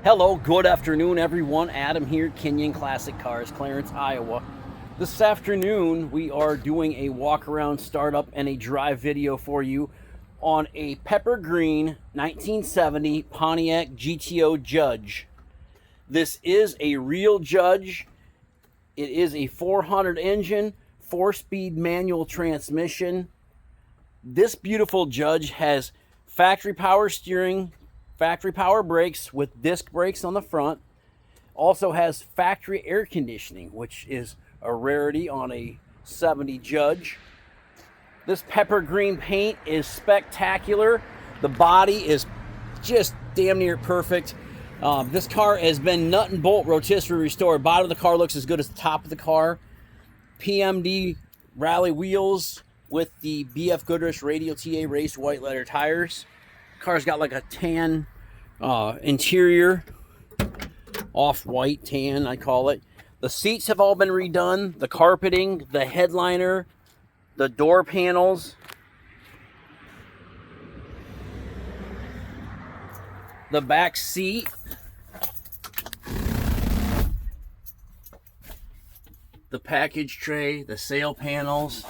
Hello, good afternoon, everyone. Adam here, Kinion Classic Cars, Clarence, Iowa. This afternoon, we are doing a walk-around startup and a drive video for you on a pepper green 1970 Pontiac GTO Judge. This is a real Judge. It is a 400 engine, 4-speed manual transmission. This beautiful Judge has factory power steering, factory power brakes with disc brakes on the front. Also has factory air conditioning, which is a rarity on a 70 Judge. This pepper green paint is spectacular. The body is just damn near perfect. This car has been nut and bolt rotisserie restored. Bottom of the car looks as good as the top of the car. PMD rally wheels with the BF Goodrich Radial TA race white letter tires. Car's got like a tan interior, off-white tan I call it. The seats have all been redone. The carpeting, the headliner, the door panels, the back seat, the package tray, the sail panels,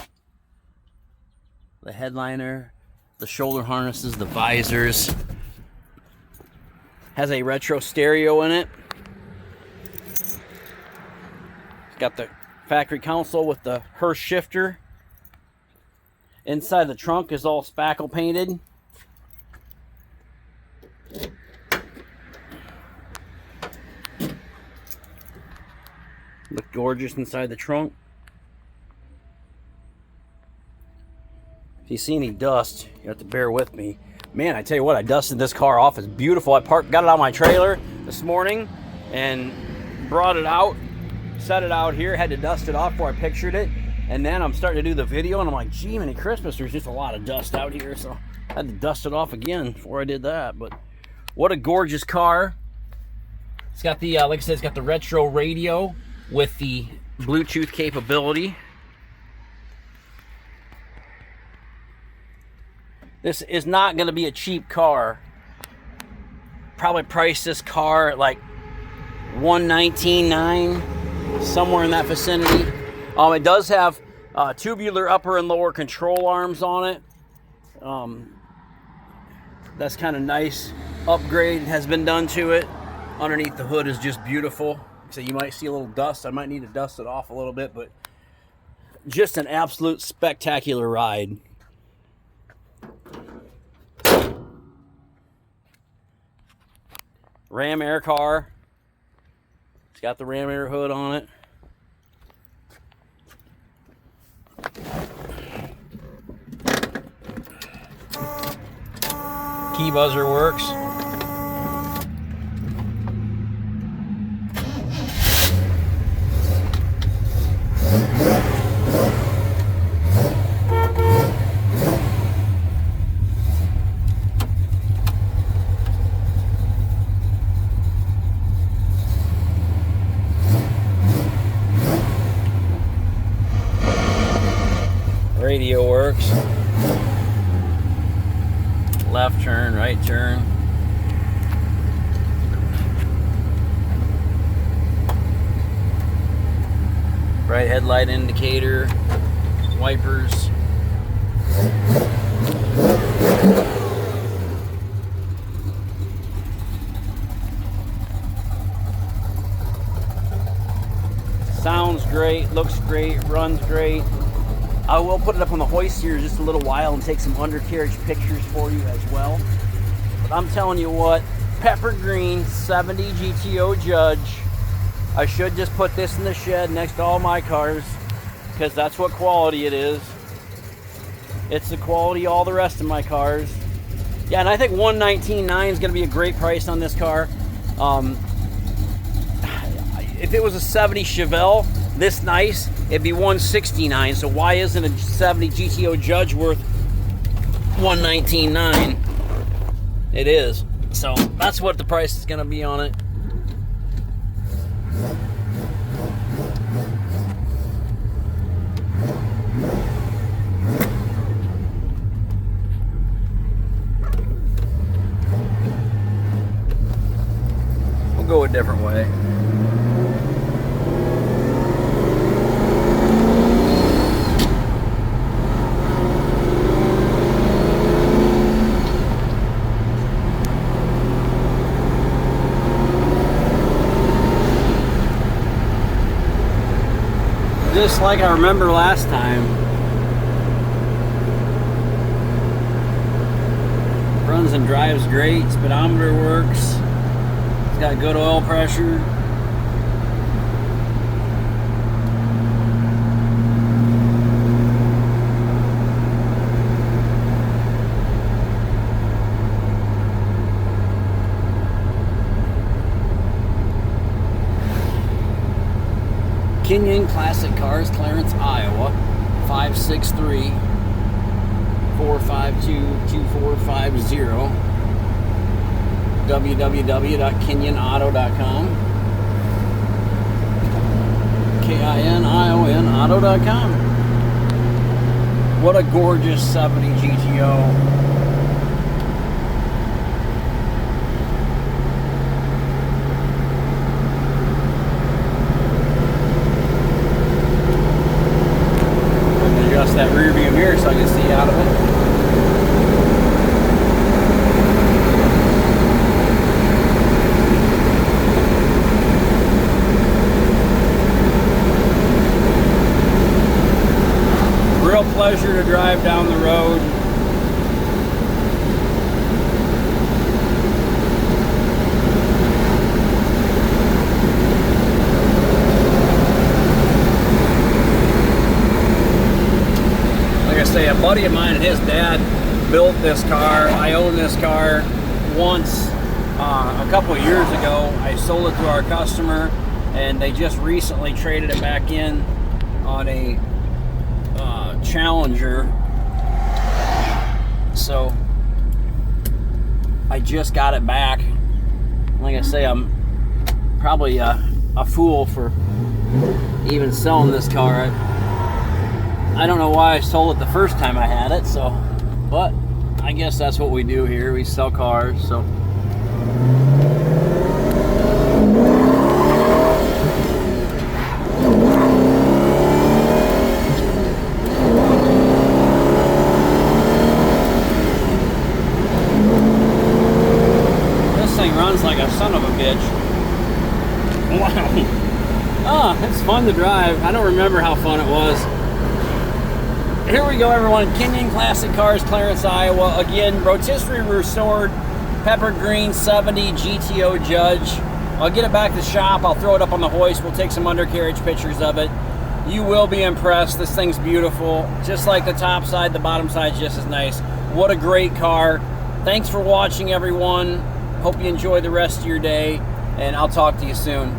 the headliner, the shoulder harnesses, the visors. Has a retro stereo in it. It's got the factory console with the Hurst shifter. Inside the trunk is all spackle painted. Look gorgeous inside the trunk. If you see any dust, you have to bear with me. Man, I tell you what, I dusted this car off. It's beautiful. I got it out of my trailer this morning and brought it out, set it out here, had to dust it off before I pictured it. And then I'm starting to do the video and I'm like, gee, many Christmas, there's just a lot of dust out here. So I had to dust it off again before I did that. But what a gorgeous car. It's got the, like I said, it's got the retro radio with the Bluetooth capability. This is not going to be a cheap car. Probably price this car at like $119,900, somewhere in that vicinity. It does have tubular upper and lower control arms on it. That's kind of nice. Upgrade has been done to it. Underneath the hood is just beautiful. So you might see a little dust. I might need to dust it off a little bit, but just an absolute spectacular ride. Ram Air car. It's got the Ram Air hood on it. Key buzzer works. Radio works. Left turn, right turn. Bright headlight indicator, wipers. Sounds great, looks great, runs great. I will put it up on the hoist here in just a little while and take some undercarriage pictures for you as well. But I'm telling you what, pepper green 70 GTO Judge. I should just put this in the shed next to all my cars because that's what quality it is. It's the quality of all the rest of my cars. Yeah, and I think $119,900 is going to be a great price on this car. If it was a 70 Chevelle, this nice, it'd be $169,000. So why isn't a 70 GTO Judge worth $119,900? It is. So that's what the price is going to be on it. go a different way. Just like I remember last time. Runs and drives great. Speedometer works. It's got good oil pressure. Kinion Classic Cars, Clarence, Iowa, 563-452-2450, www.kinionauto.com, K-I-N-I-O-N auto.com. What a gorgeous 70 GTO. That rear view mirror so I can see out of it. Real pleasure to drive down the road. A buddy of mine and his dad built this car. I own this car once a couple of years ago. I sold it to our customer and they just recently traded it back in on a Challenger. So I just got it back. Like I say, I'm probably a fool for even selling this car. I don't know why I sold it the first time I had it, so, but I guess that's what we do here. We sell cars, so. This thing runs like a son of a bitch. Wow. Ah, it's fun to drive. I don't remember how fun it was. Here we go, everyone. Kinion Classic Cars, Clarence, Iowa. Again, rotisserie restored pepper green 70 GTO Judge. I'll get it back to the shop. I'll throw it up on the hoist. We'll take some undercarriage pictures of it. You will be impressed. This thing's beautiful. Just like the top side, the bottom side's just as nice. What a great car. Thanks for watching, everyone. Hope you enjoy the rest of your day, and I'll talk to you soon.